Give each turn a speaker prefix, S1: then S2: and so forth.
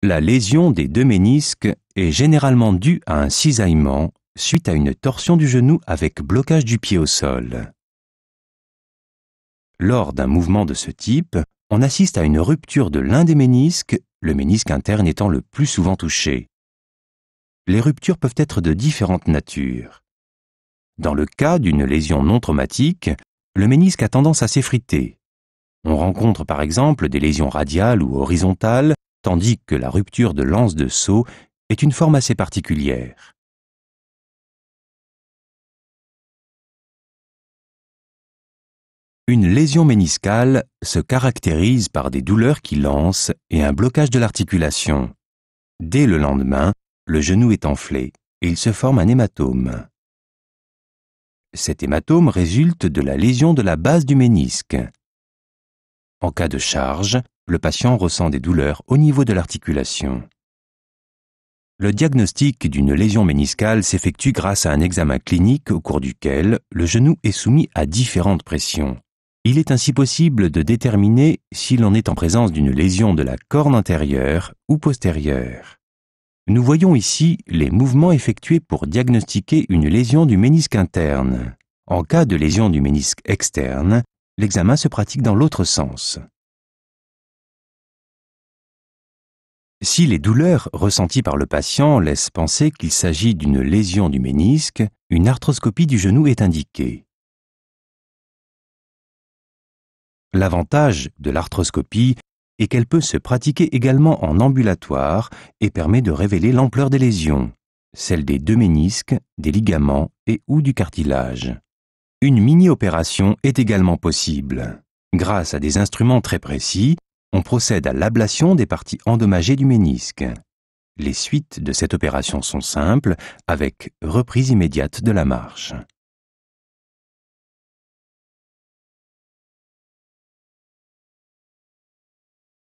S1: La lésion des deux ménisques est généralement due à un cisaillement suite à une torsion du genou avec blocage du pied au sol. Lors d'un mouvement de ce type, on assiste à une rupture de l'un des ménisques, le ménisque interne étant le plus souvent touché. Les ruptures peuvent être de différentes natures. Dans le cas d'une lésion non traumatique, le ménisque a tendance à s'effriter. On rencontre par exemple des lésions radiales ou horizontales, tandis que la rupture de l'anse de saut est une forme assez particulière. Une lésion méniscale se caractérise par des douleurs qui lancent et un blocage de l'articulation. Dès le lendemain, le genou est enflé et il se forme un hématome. Cet hématome résulte de la lésion de la base du ménisque. En cas de charge, le patient ressent des douleurs au niveau de l'articulation. Le diagnostic d'une lésion méniscale s'effectue grâce à un examen clinique au cours duquel le genou est soumis à différentes pressions. Il est ainsi possible de déterminer si l'on est en présence d'une lésion de la corne antérieure ou postérieure. Nous voyons ici les mouvements effectués pour diagnostiquer une lésion du ménisque interne. En cas de lésion du ménisque externe, l'examen se pratique dans l'autre sens. Si les douleurs ressenties par le patient laissent penser qu'il s'agit d'une lésion du ménisque, une arthroscopie du genou est indiquée. L'avantage de l'arthroscopie est qu'elle peut se pratiquer également en ambulatoire et permet de révéler l'ampleur des lésions, celle des deux ménisques, des ligaments et ou du cartilage. Une mini-opération est également possible. Grâce à des instruments très précis, on procède à l'ablation des parties endommagées du ménisque. Les suites de cette opération sont simples, avec reprise immédiate de la marche.